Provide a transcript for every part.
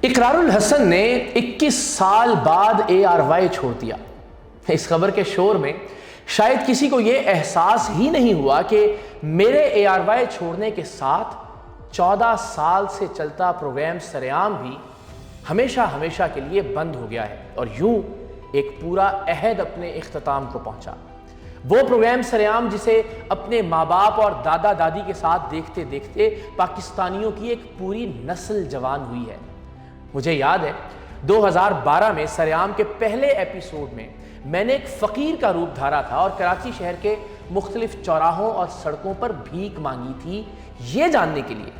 اقرار الحسن نے 21 سال بعد ARY چھوڑ دیا۔ اس خبر کے شور میں شاید کسی کو یہ احساس ہی نہیں ہوا کہ میرے ARY چھوڑنے کے ساتھ 14 سال سے چلتا پروگرام سرعام بھی ہمیشہ کے لیے بند ہو گیا ہے، اور یوں ایک پورا عہد اپنے اختتام کو پہنچا۔ وہ پروگرام سرعام جسے اپنے ماں باپ اور دادا دادی کے ساتھ دیکھتے دیکھتے پاکستانیوں کی ایک پوری نسل جوان ہوئی ہے۔ مجھے یاد ہے 2012 میں سرعام کے پہلے ایپیسوڈ میں نے ایک فقیر کا روپ دھارا تھا اور کراچی شہر کے مختلف چوراہوں اور سڑکوں پر بھیک مانگی تھی، یہ جاننے کے لیے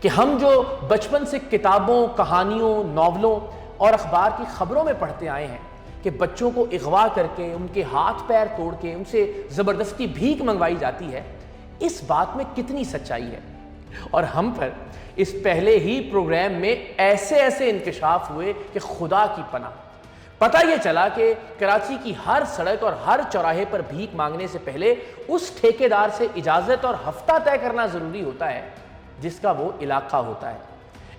کہ ہم جو بچپن سے کتابوں، کہانیوں، ناولوں اور اخبار کی خبروں میں پڑھتے آئے ہیں کہ بچوں کو اغوا کر کے ان کے ہاتھ پیر توڑ کے ان سے زبردستی بھیک منگوائی جاتی ہے، اس بات میں کتنی سچائی ہے۔ اور ہم پر اس پہلے ہی پروگرام میں ایسے انکشاف ہوئے کہ خدا کی پناہ۔ پتہ یہ چلا کہ کراچی کی ہر سڑک اور ہر چوراہے پر بھیک مانگنے سے پہلے اس ٹھیکیدار سے اجازت اور ہفتہ طے کرنا ضروری ہوتا ہے جس کا وہ علاقہ ہوتا ہے۔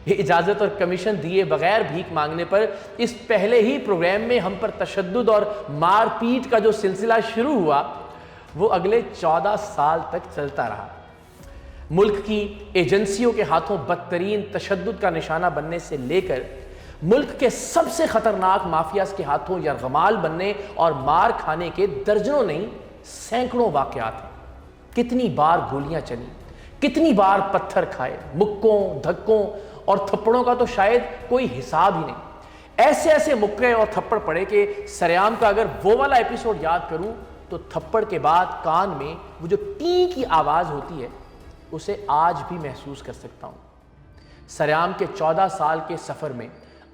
یہ اجازت اور کمیشن دیے بغیر بھیک مانگنے پر اس پہلے ہی پروگرام میں ہم پر تشدد اور مار پیٹ کا جو سلسلہ شروع ہوا وہ اگلے 14 سال تک چلتا رہا۔ ملک کی ایجنسیوں کے ہاتھوں بدترین تشدد کا نشانہ بننے سے لے کر ملک کے سب سے خطرناک مافیاز کے ہاتھوں یرغمال بننے اور مار کھانے کے درجنوں نہیں سینکڑوں واقعات ہیں۔ کتنی بار گولیاں چلی، کتنی بار پتھر کھائے، مکوں، دھکوں اور تھپڑوں کا تو شاید کوئی حساب ہی نہیں۔ ایسے مکے اور تھپڑ پڑے کہ سرعام کا اگر وہ والا ایپیسوڈ یاد کروں تو تھپڑ کے بعد کان میں وہ جو ٹی کی آواز ہوتی ہے اسے آج بھی محسوس کر سکتا ہوں۔ سرعام کے 14 سال کے سفر میں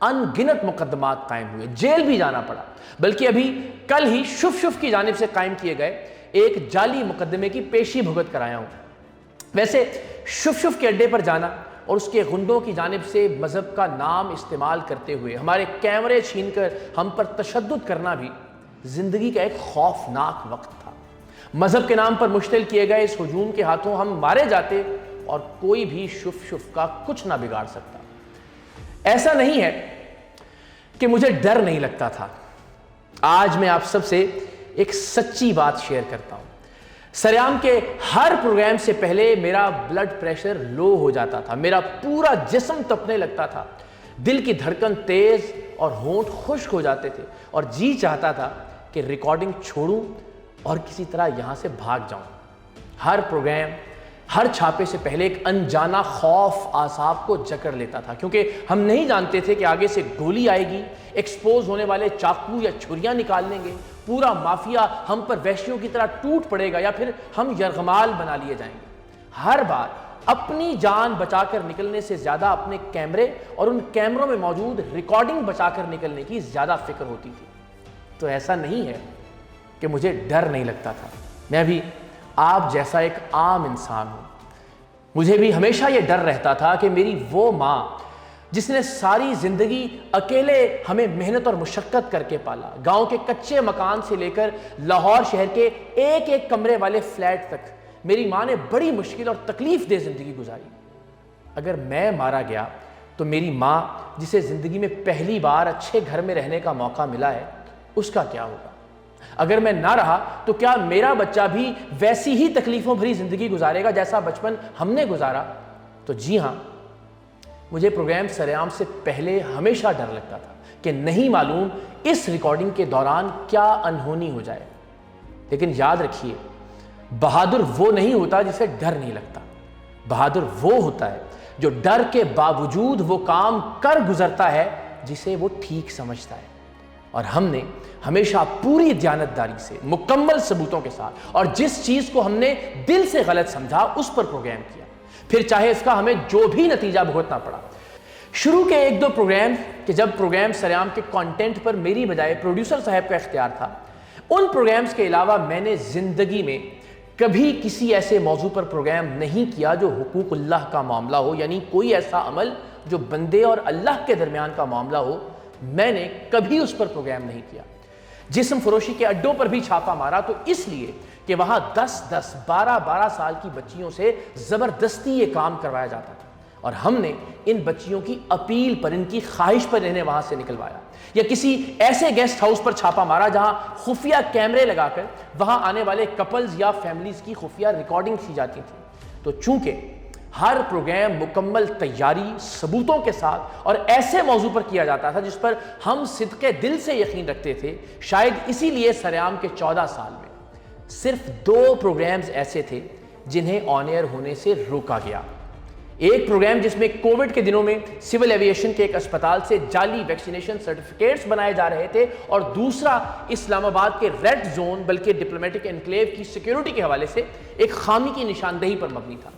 ان گنت مقدمات قائم ہوئے، جیل بھی جانا پڑا، بلکہ ابھی کل ہی شف کی جانب سے قائم کیے گئے ایک جعلی مقدمے کی پیشی بھگت کرایا ہوں۔ ویسے شف کے اڈے پر جانا اور اس کے غنڈوں کی جانب سے مذہب کا نام استعمال کرتے ہوئے ہمارے کیمرے چھین کر ہم پر تشدد کرنا بھی زندگی کا ایک خوفناک وقت تھا۔ مذہب کے نام پر مشتعل کیے گئے اس ہجوم کے ہاتھوں ہم مارے جاتے اور کوئی بھی شف کا کچھ نہ بگاڑ سکتا۔ ایسا نہیں ہے کہ مجھے ڈر نہیں لگتا تھا۔ آج میں آپ سب سے ایک سچی بات شیئر کرتا ہوں۔ سرعام کے ہر پروگرام سے پہلے میرا بلڈ پریشر لو ہو جاتا تھا، میرا پورا جسم تپنے لگتا تھا، دل کی دھڑکن تیز اور ہونٹ خشک ہو جاتے تھے اور جی چاہتا تھا کہ ریکارڈنگ چھوڑوں اور کسی طرح یہاں سے بھاگ جاؤں۔ ہر پروگرام، ہر چھاپے سے پہلے ایک انجانا خوف اعصاب کو جکڑ لیتا تھا، کیونکہ ہم نہیں جانتے تھے کہ آگے سے گولی آئے گی، ایکسپوز ہونے والے چاقو یا چھریاں نکال لیں گے، پورا مافیا ہم پر وحشیوں کی طرح ٹوٹ پڑے گا یا پھر ہم یرغمال بنا لیے جائیں گے۔ ہر بار اپنی جان بچا کر نکلنے سے زیادہ اپنے کیمرے اور ان کیمروں میں موجود ریکارڈنگ بچا کر نکلنے کی زیادہ فکر ہوتی تھی۔ تو ایسا نہیں ہے کہ مجھے ڈر نہیں لگتا تھا، میں بھی آپ جیسا ایک عام انسان ہوں۔ مجھے بھی ہمیشہ یہ ڈر رہتا تھا کہ میری وہ ماں جس نے ساری زندگی اکیلے ہمیں محنت اور مشقت کر کے پالا، گاؤں کے کچے مکان سے لے کر لاہور شہر کے ایک کمرے والے فلیٹ تک میری ماں نے بڑی مشکل اور تکلیف دہ زندگی گزاری۔ اگر میں مارا گیا تو میری ماں جسے زندگی میں پہلی بار اچھے گھر میں رہنے کا موقع ملا ہے اس کا کیا ہوگا؟ اگر میں نہ رہا تو کیا میرا بچہ بھی ویسی ہی تکلیفوں بھری زندگی گزارے گا جیسا بچپن ہم نے گزارا؟ تو جی ہاں، مجھے پروگرام سرعام سے پہلے ہمیشہ ڈر لگتا تھا کہ نہیں معلوم اس ریکارڈنگ کے دوران کیا انہونی ہو جائے۔ لیکن یاد رکھیے، بہادر وہ نہیں ہوتا جسے ڈر نہیں لگتا، بہادر وہ ہوتا ہے جو ڈر کے باوجود وہ کام کر گزرتا ہے جسے وہ ٹھیک سمجھتا ہے۔ اور ہم نے ہمیشہ پوری دیانتداری سے، مکمل ثبوتوں کے ساتھ اور جس چیز کو ہم نے دل سے غلط سمجھا اس پر پروگرام کیا، پھر چاہے اس کا ہمیں جو بھی نتیجہ بھگتنا پڑا۔ شروع کے 1-2 پروگرام کہ جب پروگرام سرعام کے کانٹینٹ پر میری بجائے پروڈیوسر صاحب کا اختیار تھا، ان پروگرامز کے علاوہ میں نے زندگی میں کبھی کسی ایسے موضوع پر پروگرام نہیں کیا جو حقوق اللہ کا معاملہ ہو، یعنی کوئی ایسا عمل جو بندے اور اللہ کے درمیان کا معاملہ ہو، میں نے کبھی اس پر پروگرام نہیں کیا۔ جسم فروشی کے اڈوں پر بھی چھاپا مارا تو اس لیے کہ وہاں 10-10، 12-12 سال کی بچیوں سے زبردستی یہ کام کروایا جاتا تھا، اور ہم نے ان بچیوں کی اپیل پر، ان کی خواہش پر انہیں وہاں سے نکلوایا، یا کسی ایسے گیسٹ ہاؤس پر چھاپا مارا جہاں خفیہ کیمرے لگا کر وہاں آنے والے کپلز یا فیملیز کی خفیہ ریکارڈنگ کی جاتی تھی۔ تو چونکہ ہر پروگرام مکمل تیاری، ثبوتوں کے ساتھ اور ایسے موضوع پر کیا جاتا تھا جس پر ہم صدقے دل سے یقین رکھتے تھے، شاید اسی لیے سریام کے 14 سال میں صرف 2 پروگرامز ایسے تھے جنہیں آن ایئر ہونے سے روکا گیا۔ ایک پروگرام جس میں کووڈ کے دنوں میں سول ایویشن کے ایک اسپتال سے جعلی ویکسینیشن سرٹیفکیٹس بنائے جا رہے تھے، اور دوسرا اسلام آباد کے ریڈ زون بلکہ ڈپلومیٹک انکلیو کی سیکیورٹی کے حوالے سے ایک خامی کی نشاندہی پر مبنی تھا۔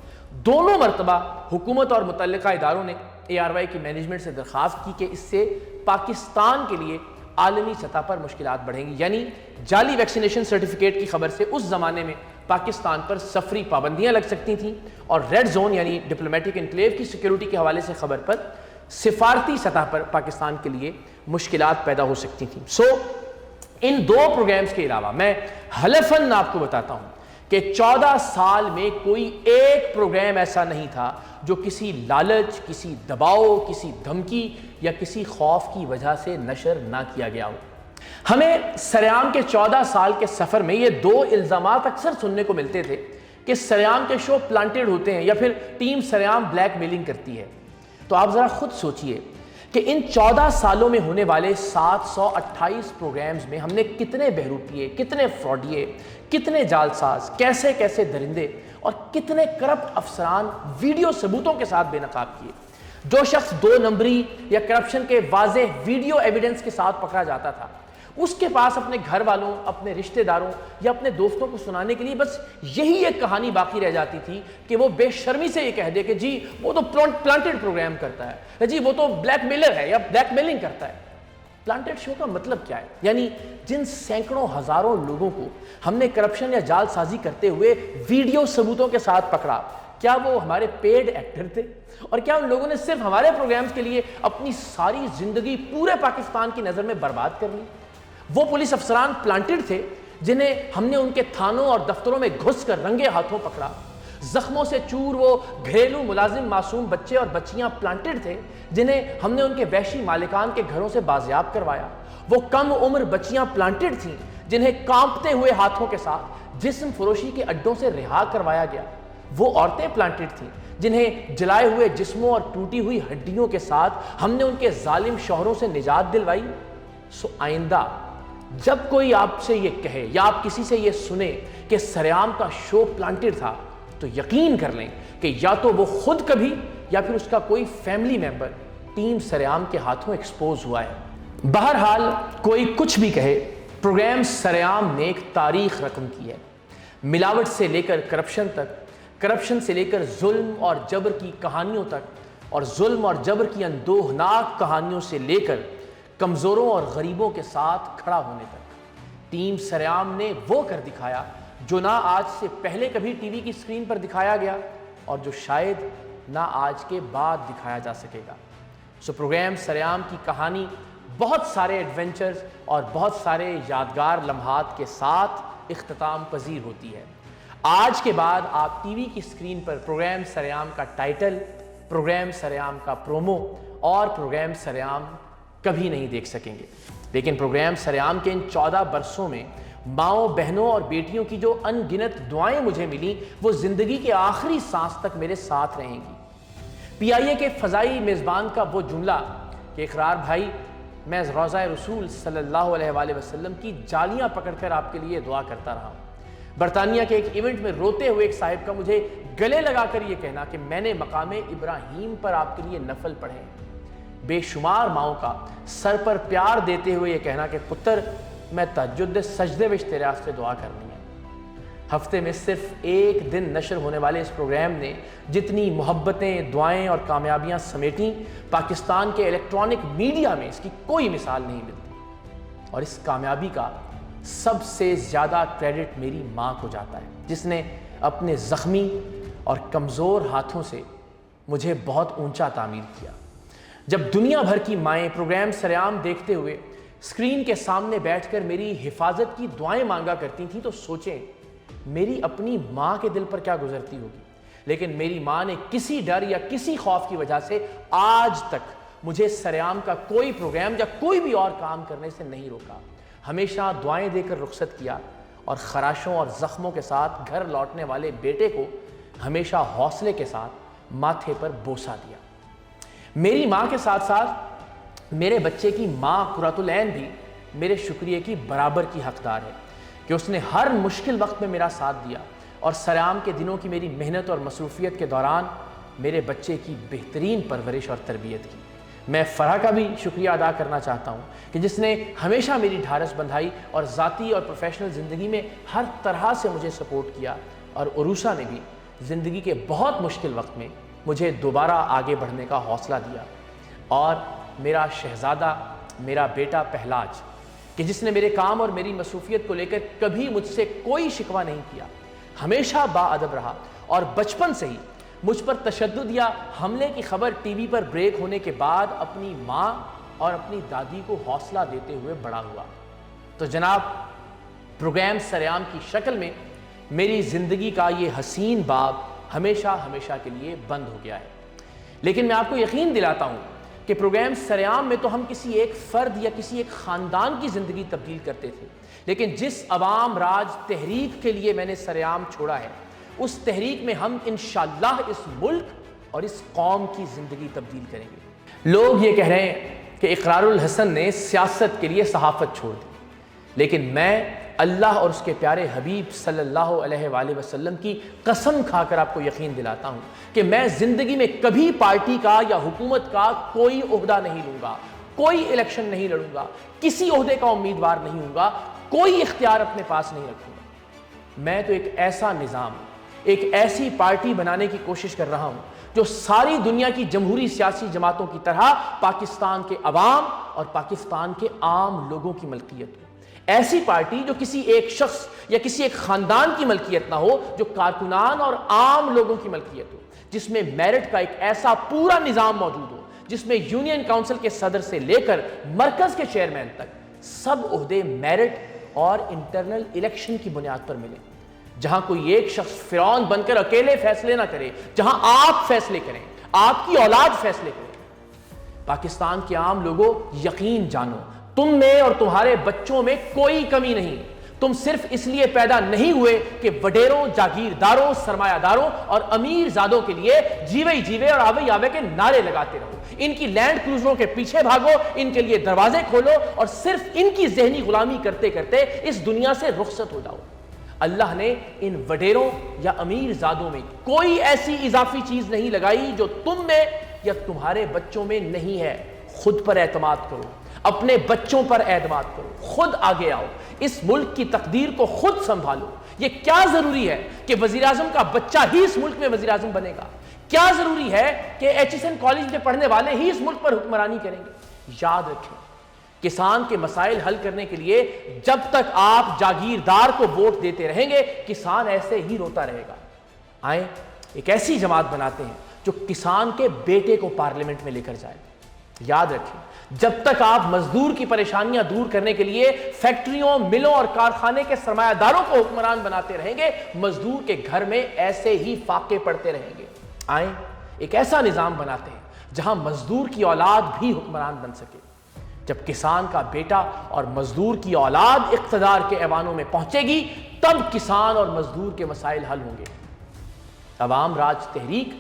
دونوں مرتبہ حکومت اور متعلقہ اداروں نے ARY کی مینجمنٹ سے درخواست کی کہ اس سے پاکستان کے لیے عالمی سطح پر مشکلات بڑھیں گی، یعنی جعلی ویکسینیشن سرٹیفکیٹ کی خبر سے اس زمانے میں پاکستان پر سفری پابندیاں لگ سکتی تھیں، اور ریڈ زون یعنی ڈپلومیٹک انکلیو کی سیکیورٹی کے حوالے سے خبر پر سفارتی سطح پر پاکستان کے لیے مشکلات پیدا ہو سکتی تھیں۔ ان 2 پروگرامز کے علاوہ میں حلفاً آپ کو بتاتا ہوں کہ 14 سال میں کوئی ایک پروگرام ایسا نہیں تھا جو کسی لالچ، کسی دباؤ، کسی دھمکی یا کسی خوف کی وجہ سے نشر نہ کیا گیا ہو۔ ہمیں سریام کے 14 سال کے سفر میں یہ 2 الزامات اکثر سننے کو ملتے تھے کہ سریام کے شو پلانٹڈ ہوتے ہیں یا پھر ٹیم سریام بلیک میلنگ کرتی ہے۔ تو آپ ذرا خود سوچئے کہ ان 14 سالوں میں ہونے والے 728 پروگرامز میں ہم نے کتنے بہروپیے، کتنے فراڈیے، کتنے جالساز، کیسے کیسے درندے اور کتنے کرپٹ افسران ویڈیو ثبوتوں کے ساتھ بے نقاب کیے۔ جو شخص 2 نمبری یا کرپشن کے واضح ویڈیو ایویڈنس کے ساتھ پکڑا جاتا تھا، اس کے پاس اپنے گھر والوں، اپنے رشتہ داروں یا اپنے دوستوں کو سنانے کے لیے بس یہی ایک کہانی باقی رہ جاتی تھی کہ وہ بے شرمی سے یہ کہہ دے کہ جی وہ تو پلانٹڈ پروگرام کرتا ہے، جی وہ تو بلیک میلر ہے یا بلیک میلنگ کرتا ہے۔ پلانٹڈ شو کا مطلب کیا ہے؟ یعنی جن سینکڑوں ہزاروں لوگوں کو ہم نے کرپشن یا جال سازی کرتے ہوئے ویڈیو ثبوتوں کے ساتھ پکڑا، کیا وہ ہمارے پیڈ ایکٹر تھے؟ اور کیا ان لوگوں نے صرف ہمارے پروگرامز کے لیے اپنی ساری زندگی پورے پاکستان کی نظر میں برباد کر لی؟ وہ پولیس افسران پلانٹڈ تھے جنہیں ہم نے ان کے تھانوں اور دفتروں میں گھس کر رنگے ہاتھوں پکڑا۔ زخموں سے چور وہ گھریلو ملازم معصوم بچے اور بچیاں پلانٹڈ تھے جنہیں ہم نے ان کے وحشی مالکان کے گھروں سے بازیاب کروایا۔ وہ کم عمر بچیاں پلانٹڈ تھیں جنہیں کانپتے ہوئے ہاتھوں کے ساتھ جسم فروشی کے اڈوں سے رہا کروایا گیا۔ وہ عورتیں پلانٹڈ تھیں جنہیں جلائے ہوئے جسموں اور ٹوٹی ہوئی ہڈیوں کے ساتھ ہم نے ان کے ظالم شوہروں سے نجات دلوائی۔ آئندہ جب کوئی آپ سے یہ کہے یا آپ کسی سے یہ سنیں کہ سریام کا شو پلانٹڈ تھا، تو یقین کر لیں کہ یا تو وہ خود کبھی یا پھر اس کا کوئی فیملی ممبر ٹیم سریام کے ہاتھوں ایکسپوز ہوا ہے۔ بہرحال کوئی کچھ بھی کہے، پروگرام سریام نے ایک تاریخ رقم کی ہے۔ ملاوٹ سے لے کر کرپشن تک، کرپشن سے لے کر ظلم اور جبر کی کہانیوں تک، اور ظلم اور جبر کی اندوہناک کہانیوں سے لے کر کمزوروں اور غریبوں کے ساتھ کھڑا ہونے تک، ٹیم سریام نے وہ کر دکھایا جو نہ آج سے پہلے کبھی ٹی وی کی اسکرین پر دکھایا گیا اور جو شاید نہ آج کے بعد دکھایا جا سکے گا۔ پروگرام سریام کی کہانی بہت سارے ایڈونچرز اور بہت سارے یادگار لمحات کے ساتھ اختتام پذیر ہوتی ہے۔ آج کے بعد آپ ٹی وی کی اسکرین پر پروگرام سریام کا ٹائٹل، پروگرام سریام کا پرومو اور پروگرام سریام کبھی نہیں دیکھ سکیں گے، لیکن پروگرام سریام کے ان 14 برسوں میں ماؤں، بہنوں اور بیٹیوں کی جو ان گنت دعائیں مجھے ملیں وہ زندگی کے آخری سانس تک میرے ساتھ رہیں گی۔ PIA کے فضائی میزبان کا وہ جملہ کہ اقرار بھائی میں روضہ رسول صلی اللہ علیہ وآلہ وسلم کی جالیاں پکڑ کر آپ کے لیے دعا کرتا رہا ہوں۔ برطانیہ کے ایک ایونٹ میں روتے ہوئے ایک صاحب کا مجھے گلے لگا کر یہ کہنا کہ میں نے مقام ابراہیم پر آپ کے لیے نفل پڑھے ہیں۔ بے شمار ماؤں کا سر پر پیار دیتے ہوئے یہ کہنا کہ پتر میں تہجد سجدے وچ تیرے واسطے دعا کرنی ہے۔ ہفتے میں صرف ایک دن نشر ہونے والے اس پروگرام نے جتنی محبتیں، دعائیں اور کامیابیاں سمیٹیں، پاکستان کے الیکٹرانک میڈیا میں اس کی کوئی مثال نہیں ملتی۔ اور اس کامیابی کا سب سے زیادہ کریڈٹ میری ماں کو جاتا ہے، جس نے اپنے زخمی اور کمزور ہاتھوں سے مجھے بہت اونچا تعمیر کیا۔ جب دنیا بھر کی مائیں پروگرام سریام دیکھتے ہوئے اسکرین کے سامنے بیٹھ کر میری حفاظت کی دعائیں مانگا کرتی تھیں تو سوچیں میری اپنی ماں کے دل پر کیا گزرتی ہوگی۔ لیکن میری ماں نے کسی ڈر یا کسی خوف کی وجہ سے آج تک مجھے سریام کا کوئی پروگرام یا کوئی بھی اور کام کرنے سے نہیں روکا. ہمیشہ دعائیں دے کر رخصت کیا اور خراشوں اور زخموں کے ساتھ گھر لوٹنے والے بیٹے کو ہمیشہ حوصلے کے ساتھ ماتھے پر بوسہ دیا. میری ماں کے ساتھ ساتھ میرے بچے کی ماں قرۃ العین بھی میرے شکریہ کی برابر کی حقدار ہے کہ اس نے ہر مشکل وقت میں میرا ساتھ دیا اور سریام کے دنوں کی میری محنت اور مصروفیت کے دوران میرے بچے کی بہترین پرورش اور تربیت کی. میں فرح کا بھی شکریہ ادا کرنا چاہتا ہوں کہ جس نے ہمیشہ میری ڈھارس بندھائی اور ذاتی اور پروفیشنل زندگی میں ہر طرح سے مجھے سپورٹ کیا. اور عروسہ نے بھی زندگی کے بہت مشکل وقت میں مجھے دوبارہ آگے بڑھنے کا حوصلہ دیا. اور میرا شہزادہ، میرا بیٹا پہلاج کہ جس نے میرے کام اور میری مصروفیت کو لے کر کبھی مجھ سے کوئی شکوہ نہیں کیا، ہمیشہ باادب رہا اور بچپن سے ہی مجھ پر تشدد یا حملے کی خبر ٹی وی پر بریک ہونے کے بعد اپنی ماں اور اپنی دادی کو حوصلہ دیتے ہوئے بڑا ہوا. تو جناب، پروگرام سریام کی شکل میں میری زندگی کا یہ حسین باب ہمیشہ ہمیشہ کے لیے بند ہو گیا ہے. لیکن میں آپ کو یقین دلاتا ہوں کہ پروگرام سریام میں تو ہم کسی ایک فرد یا کسی ایک خاندان کی زندگی تبدیل کرتے تھے، لیکن جس عوام راج تحریک کے لیے میں نے سریام چھوڑا ہے، اس تحریک میں ہم انشاءاللہ اس ملک اور اس قوم کی زندگی تبدیل کریں گے. لوگ یہ کہہ رہے ہیں کہ اقرار الحسن نے سیاست کے لیے صحافت چھوڑ دی، لیکن میں اللہ اور اس کے پیارے حبیب صلی اللہ علیہ وآلہ وسلم کی قسم کھا کر آپ کو یقین دلاتا ہوں کہ میں زندگی میں کبھی پارٹی کا یا حکومت کا کوئی عہدہ نہیں لوں گا، کوئی الیکشن نہیں لڑوں گا، کسی عہدے کا امیدوار نہیں ہوں گا، کوئی اختیار اپنے پاس نہیں رکھوں گا. میں تو ایک ایسا نظام، ایک ایسی پارٹی بنانے کی کوشش کر رہا ہوں جو ساری دنیا کی جمہوری سیاسی جماعتوں کی طرح پاکستان کے عوام اور پاکستان کے عام لوگوں کی ملکیت ہو. ایسی پارٹی جو کسی ایک شخص یا کسی ایک خاندان کی ملکیت نہ ہو، جو کارکنان اور عام لوگوں کی ملکیت ہو، جس میں میرٹ کا ایک ایسا پورا نظام موجود ہو، جس میں یونین کاؤنسل کے صدر سے لے کر مرکز کے چیئرمین تک سب عہدے میرٹ اور انٹرنل الیکشن کی بنیاد پر ملے. جہاں کوئی ایک شخص فرعون بن کر اکیلے فیصلے نہ کرے، جہاں آپ فیصلے کریں، آپ کی اولاد فیصلے کرے. پاکستان کے عام لوگوں، یقین جانو، تم میں اور تمہارے بچوں میں کوئی کمی نہیں. تم صرف اس لیے پیدا نہیں ہوئے کہ وڈیروں، جاگیرداروں، سرمایہ داروں اور امیر زادوں کے لیے جیوے جیوے اور آوے آوے کے نعرے لگاتے رہو، ان کی لینڈ کروزروں کے پیچھے بھاگو، ان کے لیے دروازے کھولو اور صرف ان کی ذہنی غلامی کرتے کرتے اس دنیا سے رخصت ہو جاؤ. اللہ نے ان وڈیروں یا امیر زادوں میں کوئی ایسی اضافی چیز نہیں لگائی جو تم میں یا تمہارے بچوں میں نہیں ہے. خود پر اعتماد کرو، اپنے بچوں پر اعتماد کرو، خود آگے آؤ، اس ملک کی تقدیر کو خود سنبھالو. یہ کیا ضروری ہے کہ وزیراعظم کا بچہ ہی اس ملک میں وزیراعظم بنے گا؟ کیا ضروری ہے کہ ایچ ایس این کالج میں پڑھنے والے ہی اس ملک پر حکمرانی کریں گے؟ یاد رکھیں، کسان کے مسائل حل کرنے کے لیے جب تک آپ جاگیردار کو ووٹ دیتے رہیں گے، کسان ایسے ہی روتا رہے گا. آئیں ایک ایسی جماعت بناتے ہیں جو کسان کے بیٹے کو پارلیمنٹ میں لے کر جائے. یاد رکھیں، جب تک آپ مزدور کی پریشانیاں دور کرنے کے لیے فیکٹریوں، ملوں اور کارخانے کے سرمایہ داروں کو حکمران بناتے رہیں گے، مزدور کے گھر میں ایسے ہی فاقے پڑتے رہیں گے. آئیں ایک ایسا نظام بناتے ہیں جہاں مزدور کی اولاد بھی حکمران بن سکے. جب کسان کا بیٹا اور مزدور کی اولاد اقتدار کے ایوانوں میں پہنچے گی، تب کسان اور مزدور کے مسائل حل ہوں گے. عوام راج تحریک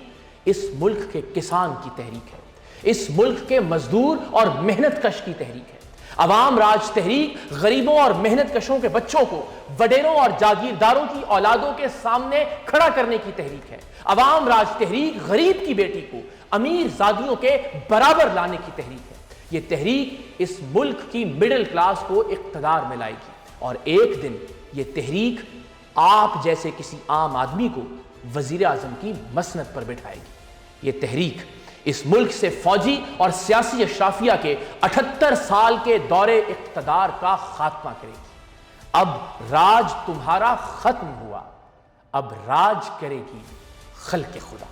اس ملک کے کسان کی تحریک ہے، اس ملک کے مزدور اور محنت کش کی تحریک ہے. عوام راج تحریک غریبوں اور محنت کشوں کے بچوں کو وڈیروں اور جاگیرداروں کی اولادوں کے سامنے کھڑا کرنے کی تحریک ہے. عوام راج تحریک غریب کی بیٹی کو امیر زادیوں کے برابر لانے کی تحریک ہے. یہ تحریک اس ملک کی مڈل کلاس کو اقتدار میں لائے گی، اور ایک دن یہ تحریک آپ جیسے کسی عام آدمی کو وزیر اعظم کی مسند پر بٹھائے گی. یہ تحریک اس ملک سے فوجی اور سیاسی اشرافیہ کے 78 سال کے دور اقتدار کا خاتمہ کرے گی. اب راج تمہارا ختم ہوا، اب راج کرے گی خلق خدا.